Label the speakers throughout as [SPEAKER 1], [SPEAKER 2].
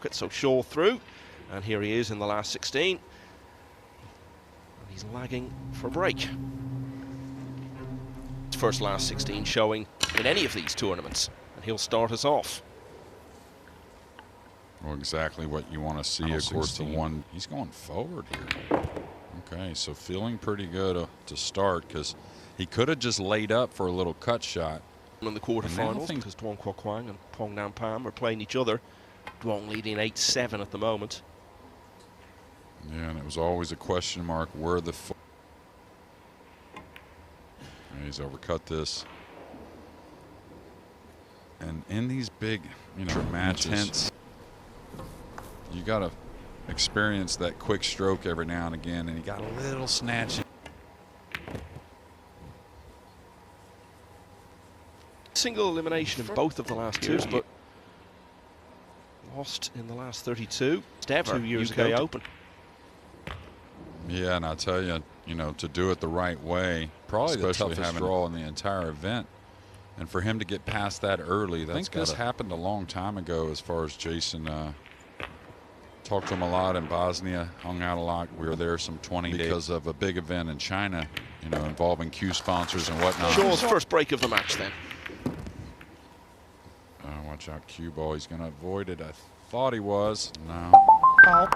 [SPEAKER 1] pocket, so Shaw through. And here he is in the last 16. And he's lagging for a break. His first last 16 showing in any of these tournaments. And he'll start us off.
[SPEAKER 2] Well, exactly what you want to see. Of course, the one, he's going forward here. Okay, so feeling pretty good to start, because he could have just laid up for a little cut shot.
[SPEAKER 1] In the quarterfinals, because Tuan Kwok Kwang and Pong Nam Pham are playing each other. Duong leading 8-7 at the moment.
[SPEAKER 2] Yeah, and it was always a question mark where the he's overcut this. And in these big, matches, you got to experience that quick stroke every now and again, and he got a little snatchy.
[SPEAKER 1] Single elimination in both of the last twos, but lost in the last 32. Ever 2 years ago. Open.
[SPEAKER 2] Yeah, and I tell you, to do it the right way, probably the toughest draw in the entire event. And for him to get past that early, I think this happened a long time ago as far as Jayson. Talked to him a lot in Bosnia, hung out a lot. We were there some 20 days because of a big event in China, involving Q sponsors and whatnot.
[SPEAKER 1] Shaw's first break of the match then.
[SPEAKER 2] Watch out, cue ball. He's going to avoid it. I thought he was. No. Now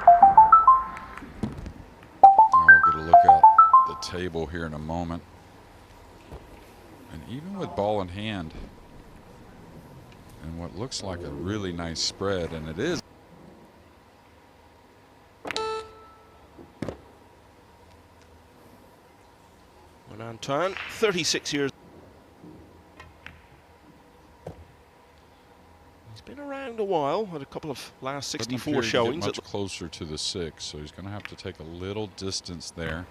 [SPEAKER 2] we'll get a look at the table here in a moment. And even with ball in hand and what looks like a really nice spread, and it is.
[SPEAKER 1] Nguyen Anh Tuan, 36 years. He's been around a while, had a couple of last 64 showings.
[SPEAKER 2] Much closer to the 6, so he's going to have to take a little distance there.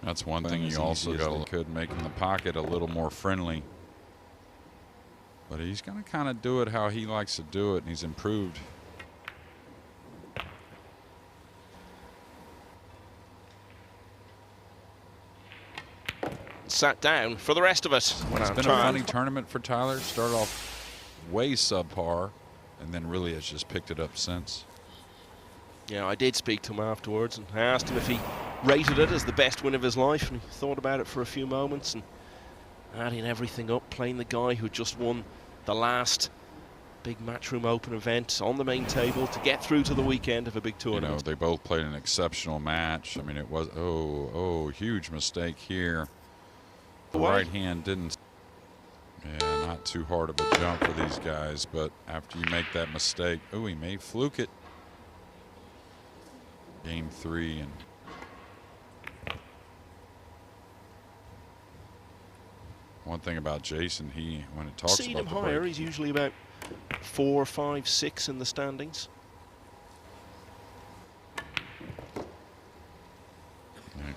[SPEAKER 2] That's one thing you also could make in the pocket a little more friendly. But he's going to kind of do it how he likes to do it, and he's improved.
[SPEAKER 1] Sat down for the rest of us.
[SPEAKER 2] It's been a funny tournament for Tyler. Started off way subpar, and then really has just picked it up since.
[SPEAKER 1] Yeah, I did speak to him afterwards, and I asked him if he rated it as the best win of his life, and he thought about it for a few moments, and adding everything up, playing the guy who just won the last big Matchroom Open event on the main table to get through to the weekend of a big tournament.
[SPEAKER 2] They both played an exceptional match. I mean, it was, huge mistake here. The right hand didn't. Yeah, not too hard of a jump for these guys, but after you make that mistake, he may fluke it. Game 3, and one thing about Jayson, when it talks about
[SPEAKER 1] him higher, he's usually about 4, 5, 6 in the standings.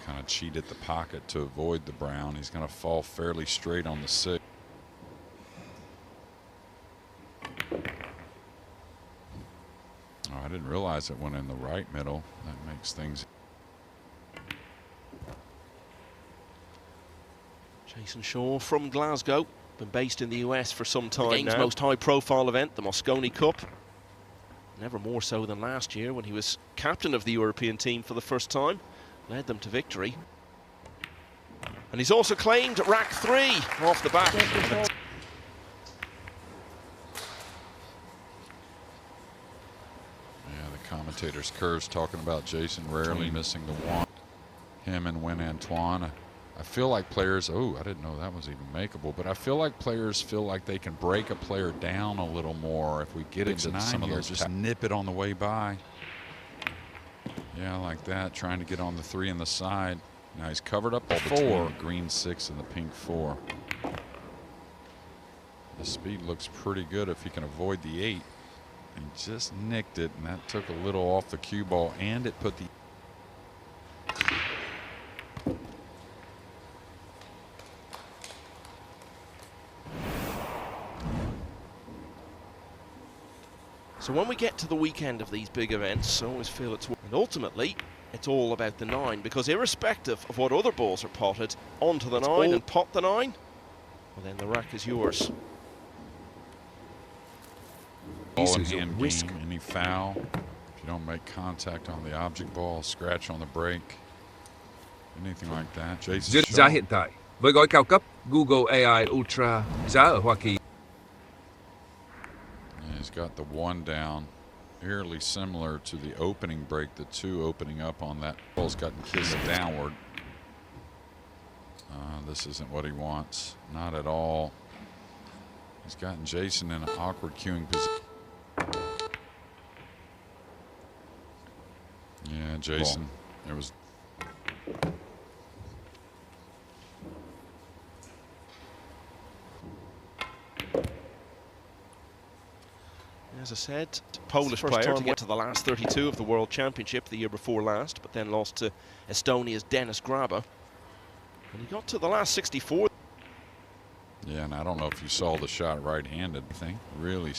[SPEAKER 2] Kind of cheated the pocket to avoid the brown. He's going to fall fairly straight on the 6. I didn't realize it went in the right middle. That makes things.
[SPEAKER 1] Jayson Shaw from Glasgow, been based in the US for some time. The game's most high-profile event, the Mosconi Cup. Never more so than last year when he was captain of the European team for the first time. Led them to victory. And he's also claimed rack 3 off the back. Yeah,
[SPEAKER 2] the commentator's curves talking about Jayson rarely missing the 1. Him and Nguyen Anh Tuan. I feel like players, I didn't know that was even makeable, but I feel like players feel like they can break a player down a little more if we get into some of those, just nip it on the way by. Yeah, like that, trying to get on the 3 on the side. Now he's covered up the 4. Green 6 and the pink 4. The speed looks pretty good if he can avoid the 8. He just nicked it, and that took a little off the cue ball, and it put the...
[SPEAKER 1] So when we get to the weekend of these big events, I always feel and ultimately, it's all about the 9, because irrespective of what other balls are potted, onto the 9 and pot the 9, Well, then the rack is yours.
[SPEAKER 2] Ball in hand game, any foul. If you don't make contact on the object ball, scratch on the break, anything like that. Jayson
[SPEAKER 3] Giá hiện tại với gói cao cấp Google AI Ultra giá ở Hoa Kỳ.
[SPEAKER 2] Yeah, he's got the one down, eerily similar to the opening break, the two opening up on that. Ball's gotten kissed downward. This isn't what he wants, not at all. He's gotten Jayson in an awkward queuing position. Yeah, Jayson, it was.
[SPEAKER 1] As I said, Polish player to get to the last 32 of the World Championship the year before last, but then lost to Estonia's Dennis Graba. And he got to the last 64.
[SPEAKER 2] Yeah, and I don't know if you saw the shot right-handed thing. Really.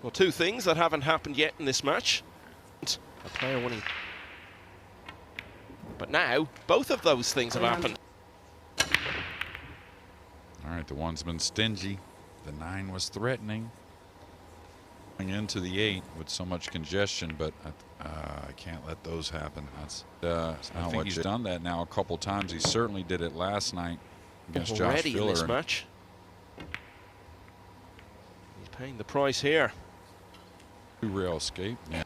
[SPEAKER 1] Well, two things that haven't happened yet in this match. A player winning. But now, both of those things have happened.
[SPEAKER 2] All right, the one's been stingy. The 9 was threatening. Going into the 8 with so much congestion, but I can't let those happen. That's I think he's done that now a couple times. He certainly did it last night against Josh Filler.
[SPEAKER 1] In this match. He's paying the price here.
[SPEAKER 2] Two-rail escape. Yeah.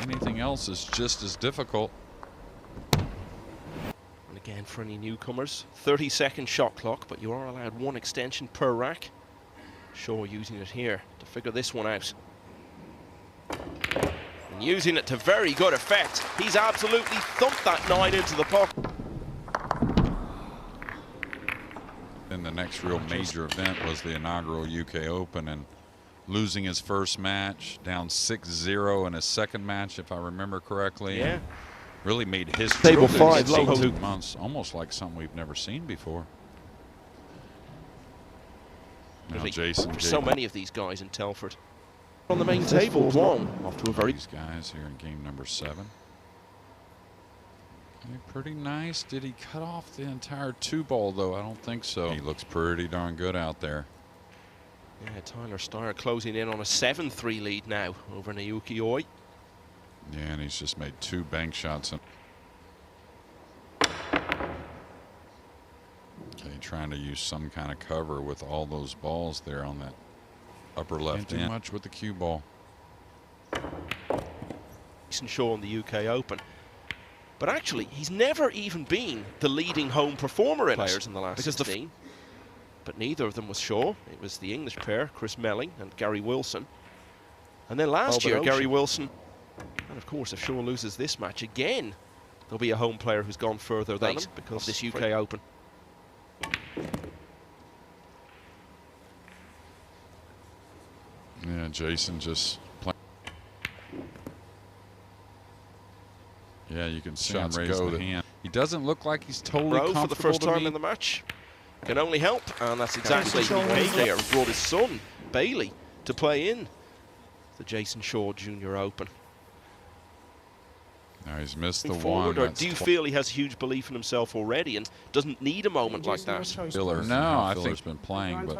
[SPEAKER 2] Anything else is just as difficult.
[SPEAKER 1] And again, for any newcomers, 30-second shot clock, but you are allowed one extension per rack. Shaw using it here to figure this one out. And using it to very good effect. He's absolutely thumped that 9 into the pocket.
[SPEAKER 2] Then the next real major event was the inaugural UK Open, and losing his first match, down 6-0 in his second match, if I remember correctly.
[SPEAKER 1] Yeah.
[SPEAKER 2] Really made history.
[SPEAKER 1] Table 5,
[SPEAKER 2] low 2 months, almost like something we've never seen before. Now Jayson.
[SPEAKER 1] For so many of these guys in Telford. On the main table, Tuan off to a very.
[SPEAKER 2] These guys here in game number 7. Okay, pretty nice. Did he cut off the entire 2-ball though? I don't think so. He looks pretty darn good out there.
[SPEAKER 1] Yeah, Tyler Starr closing in on a 7-3 lead now over Naoki Oi.
[SPEAKER 2] Yeah, and he's just made 2 bank shots. Okay, trying to use some kind of cover with all those balls there on that upper left end. Too much with the cue ball.
[SPEAKER 1] Jayson Shaw in the UK Open. But actually, he's never even been the leading home performer in players in the last 16. But neither of them was Shaw. It was the English pair, Chris Melling and Gary Wilson. And then last year, Gary Wilson. And of course, if Shaw loses this match again, there'll be a home player who's gone further than him because of this UK Open.
[SPEAKER 2] Yeah, Jayson just playing. Yeah, you can see him raise the hand. He doesn't look like he's totally comfortable
[SPEAKER 1] for the first time in the match. Can only help, and that's exactly what he did there. And brought his son, Bailey, to play in the Jayson Shaw Junior Open.
[SPEAKER 2] Now he's missed the one.
[SPEAKER 1] Or do you feel he has huge belief in himself already and doesn't need a moment like that?
[SPEAKER 2] Filler, no, I think he's been playing, but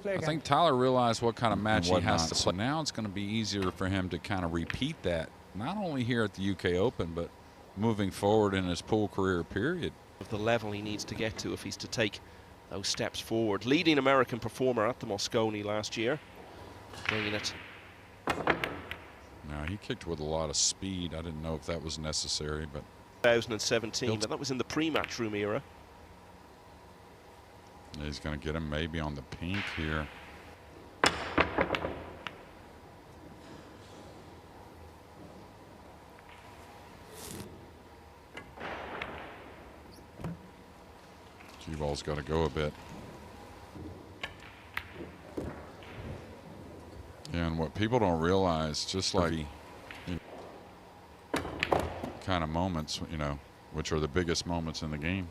[SPEAKER 2] I think Tyler realized what kind of match he has to play. Now it's going to be easier for him to kind of repeat that, not only here at the UK Open, but moving forward in his pool career period.
[SPEAKER 1] Of the level he needs to get to if he's to take those steps forward. Leading American performer at the Moscone last year, bringing it.
[SPEAKER 2] No, he kicked with a lot of speed. I didn't know if that was necessary, but
[SPEAKER 1] 2017, but that was in the pre-Matchroom era.
[SPEAKER 2] He's going to get him maybe on the pink here. Cue ball's got to go a bit. And what people don't realize, just like he kind kind of moments, you know, which are the biggest moments in the game.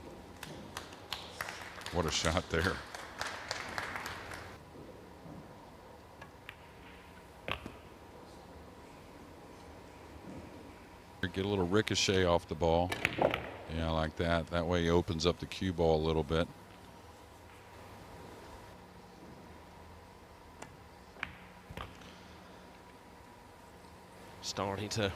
[SPEAKER 2] What a shot there. Get a little ricochet off the ball. Yeah, like that. That way he opens up the cue ball a little bit.
[SPEAKER 1] Starting to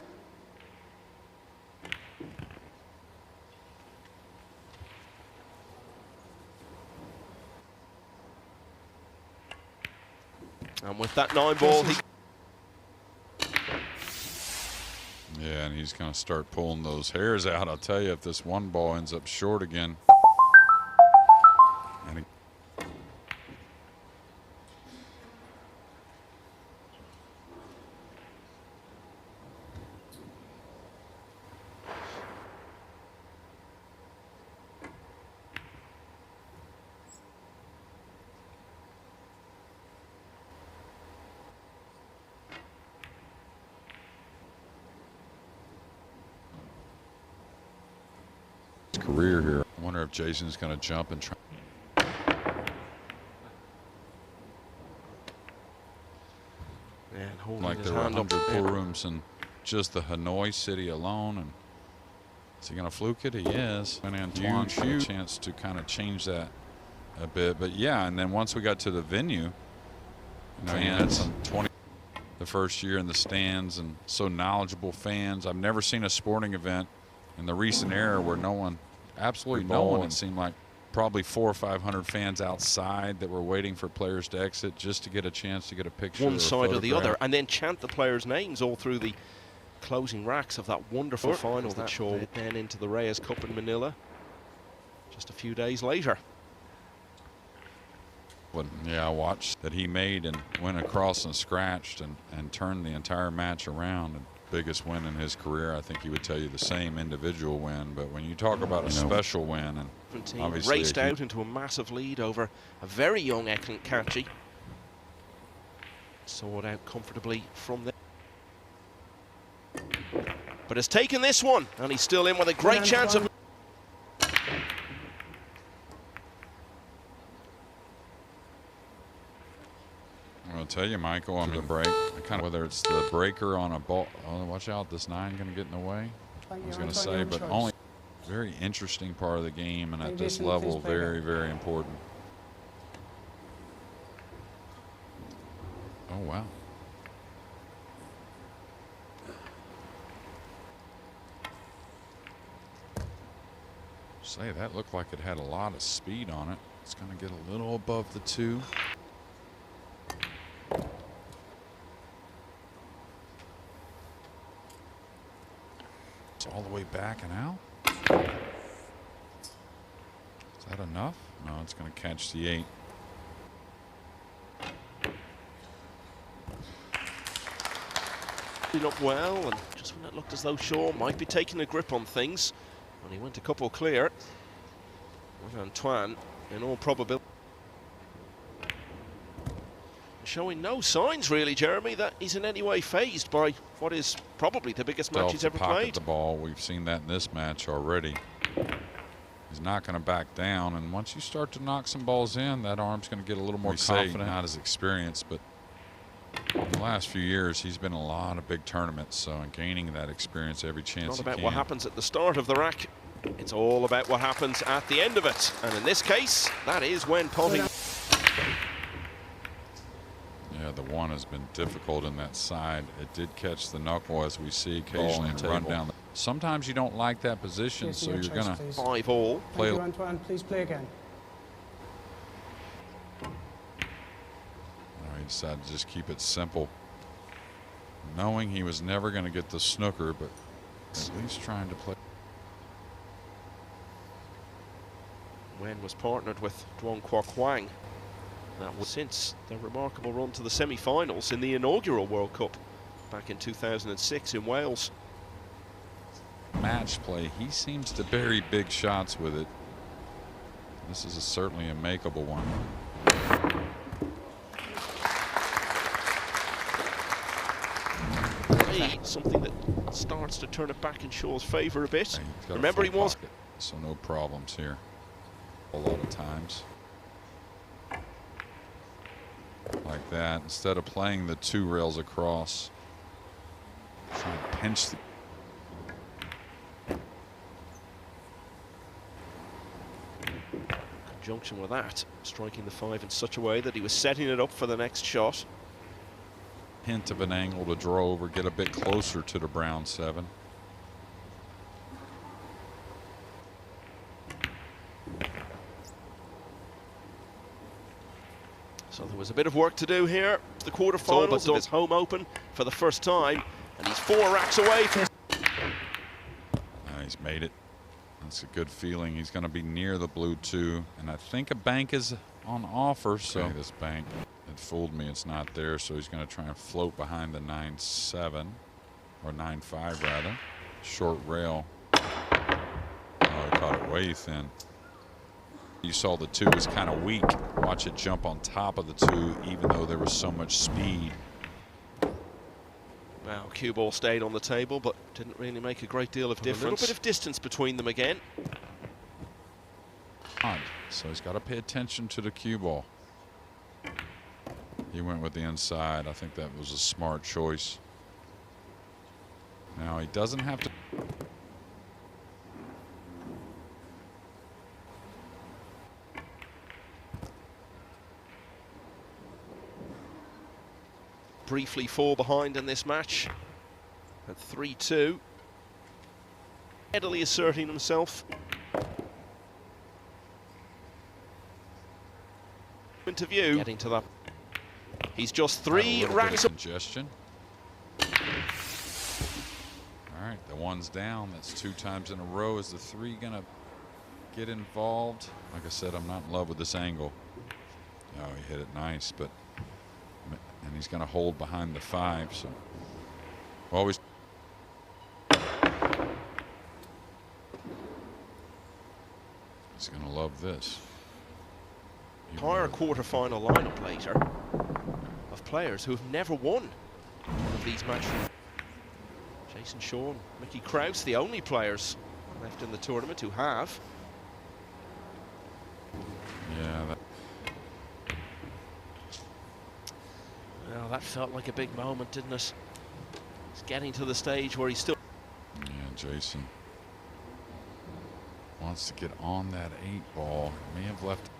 [SPEAKER 1] and with that 9 ball,
[SPEAKER 2] yeah, and he's going to start pulling those hairs out. I'll tell you, if this 1 ball ends up short again. And career here. I wonder if Jayson's going to jump and try.
[SPEAKER 1] and
[SPEAKER 2] Like there were 100 pool rooms in just the Hanoi city alone. And is he going to fluke it? He is. Nguyen Anh Tuan had a chance to kind of change that a bit. But yeah, and then once we got to the venue, you know, he had some 20 the first year in the stands, and so knowledgeable fans. I've never seen a sporting event in the recent era where no one, absolutely no one, it seemed like probably 400 or 500 fans outside that were waiting for players to exit just to get a chance to get a picture.
[SPEAKER 1] One side or the other, and then chant the players' names all through the closing racks of that wonderful final that saw then into the Reyes Cup in Manila just a few days later.
[SPEAKER 2] Yeah, I watched that he made and went across and scratched and turned the entire match around. And biggest win in his career. I think he would tell you the same individual win, but when you talk about a special win, and obviously
[SPEAKER 1] raced out into a massive lead over a very young Eklan Kachi. Saw it out comfortably from there. But has taken this one, and he's still in with a great chance of.
[SPEAKER 2] I'll tell you, Michael, I mean, break. Kind of whether it's the breaker on a ball. Oh, watch out! This 9 going to get in the way. I was going to say, but only very interesting part of the game, and at this level, very, very important. Oh wow! Say that looked like it had a lot of speed on it. It's going to get a little above the 2. All the way back and out. Is that enough? No, it's going to catch the 8.
[SPEAKER 1] Up well, and just when it looked as though Shaw might be taking a grip on things, when he went a couple clear, Nguyen Anh Tuan, in all probability, showing no signs really, Jeremy, that he's in any way phased by what is probably the biggest match he's ever played.
[SPEAKER 2] The ball, we've seen that in this match already. He's not going to back down, and once you start to knock some balls in, that arm's going to get a little more confident. Not as experienced, but in the last few years, he's been in a lot of big tournaments, so and gaining that experience every chance he can.
[SPEAKER 1] It's not about what happens at the start of the rack. It's all about what happens at the end of it, and in this case, that is when potting.
[SPEAKER 2] Yeah, the 1 has been difficult in that side. It did catch the knuckle, as we see occasionally, and run down. Sometimes you don't like that position, so you're going to
[SPEAKER 1] 5 all.
[SPEAKER 4] Play. Thank you, Antoine. Please play again.
[SPEAKER 2] He decided to just keep it simple, knowing he was never going to get the snooker, but at least trying to play.
[SPEAKER 1] Nguyen was partnered with Duong Kwok Hwang. That was since their remarkable run to the semi-finals in the inaugural World Cup back in 2006 in Wales.
[SPEAKER 2] Match play, he seems to bury big shots with it. This is certainly a makeable one.
[SPEAKER 1] something that starts to turn it back in Shaw's favour a bit.
[SPEAKER 2] Yeah,
[SPEAKER 1] remember, he was...
[SPEAKER 2] Pocket, so no problems here a lot of times. Like that, instead of playing the 2 rails across, trying to pinch the...
[SPEAKER 1] Conjunction with that, striking the 5 in such a way that he was setting it up for the next shot.
[SPEAKER 2] Hint of an angle to draw over, get a bit closer to the brown 7.
[SPEAKER 1] So there was a bit of work to do here. The quarterfinals of his home open for the first time, and he's 4 racks away from...
[SPEAKER 2] He's made it. That's a good feeling. He's going to be near the blue 2, and I think a bank is on offer. So okay, this bank, it fooled me. It's not there, so he's going to try and float behind the 9-7 or 9-5 rather. Short rail. Oh, he caught it way thin. You saw the 2 was kind of weak. Watch it jump on top of the 2, even though there was so much speed.
[SPEAKER 1] Well, cue ball stayed on the table, but didn't really make a great deal of difference. A little bit of distance between them again.
[SPEAKER 2] So he's got to pay attention to the cue ball. He went with the inside. I think that was a smart choice. Now he doesn't have to...
[SPEAKER 1] Briefly 4 behind in this match at 3-2. Steadily asserting himself. Into view. Getting to that. He's just 3 racks of
[SPEAKER 2] congestion. All right, the 1's down. That's 2 times in a row. Is the 3 gonna get involved? Like I said, I'm not in love with this angle. Oh, he hit it nice, but and he's going to hold behind the 5. So always. He's going to love this.
[SPEAKER 1] Entire quarterfinal lineup later of players who have never won one of these matches. Jayson, Shaw, Mickey Krause, the only players left in the tournament who have.
[SPEAKER 2] Yeah.
[SPEAKER 1] Well, that felt like a big moment, didn't it? He's getting to the stage where he's still...
[SPEAKER 2] Yeah, Jayson wants to get on that 8 ball. He may have left...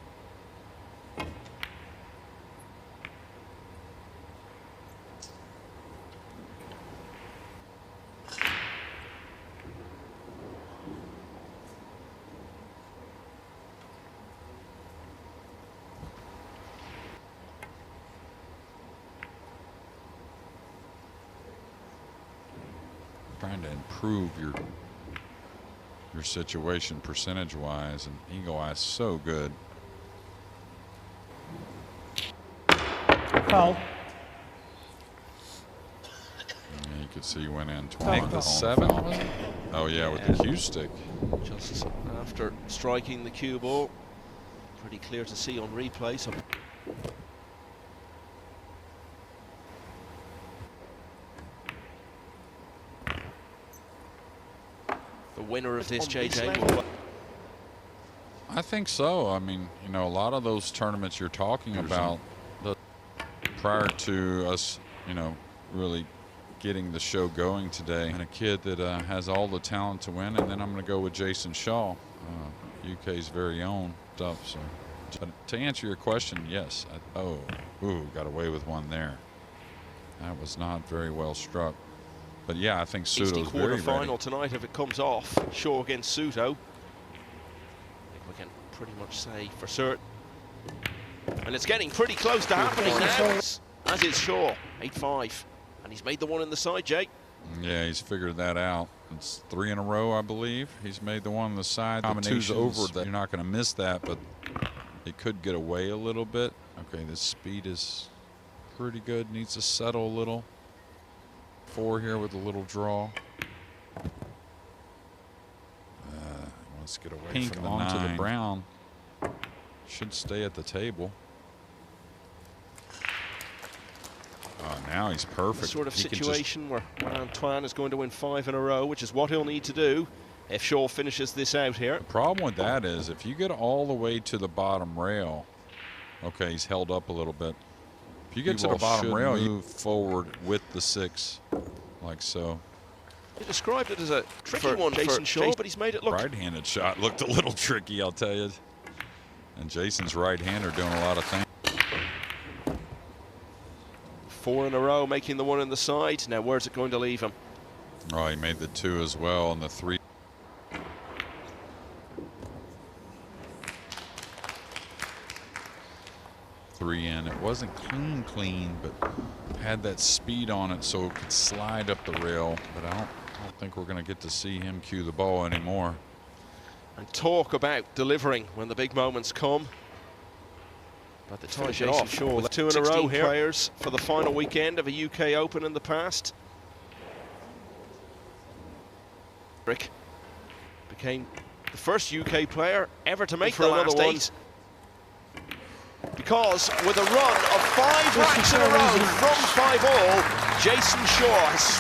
[SPEAKER 2] trying to improve your situation percentage-wise, and Eagle Eye is so good.
[SPEAKER 4] Foul.
[SPEAKER 2] Yeah, you could see Nguyen Anh Tuan make the 7. Oh yeah, with the cue stick.
[SPEAKER 1] Just after striking the cue ball, pretty clear to see on replay. So the winner of this, JJ.
[SPEAKER 2] I think so. I mean, you know, a lot of those tournaments you're talking about, prior to us, you know, really getting the show going today, and a kid that has all the talent to win, and then I'm going to go with Jayson Shaw, UK's very own stuff. So, but to answer your question, yes. Got away with one there. That was not very well struck. But yeah, I think Suto's very ready.
[SPEAKER 1] Quarterfinal tonight if it comes off. Shaw against Suto. I think we can pretty much say for certain. And it's getting pretty close to happening now, as is Shaw. 8-5. And he's made the 1 in the side, Jake.
[SPEAKER 2] Yeah, he's figured that out. It's 3 in a row, I believe. He's made the 1 on the side. The 2's over. That you're not going to miss that, but it could get away a little bit. Okay, this speed is pretty good. Needs to settle a little. 4 here with a little draw. Wants to get away
[SPEAKER 3] Pink
[SPEAKER 2] from the
[SPEAKER 3] onto
[SPEAKER 2] 9.
[SPEAKER 3] the
[SPEAKER 2] brown. Should stay at the table. Now he's perfect.
[SPEAKER 1] The sort of situation where Antoine is going to win 5 in a row, which is what he'll need to do if Shaw finishes this out here.
[SPEAKER 2] The problem with that is if you get all the way to the bottom rail, okay, he's held up a little bit. If you get to the bottom rail, you move forward with the 6, like so.
[SPEAKER 1] He described it as a tricky one for Jayson Shaw, but he's made it look...
[SPEAKER 2] Right-handed shot looked a little tricky, I'll tell you. And Jayson's right-hander doing a lot of things.
[SPEAKER 1] 4 in a row, making the 1 in the side. Now, where's it going to leave him?
[SPEAKER 2] Oh, he made the 2 as well, and the 3. In. It wasn't clean, but had that speed on it so it could slide up the rail. But I don't think we're going to get to see him cue the ball anymore.
[SPEAKER 1] And talk about delivering when the big moments come. By the time Jayson Shaw with 2 in a row here. Players for the final weekend of a UK Open in the past. Rick became the first UK player ever to make the last 8. Because with a run of 5 racks in a row from 5 all, Jayson Shaw has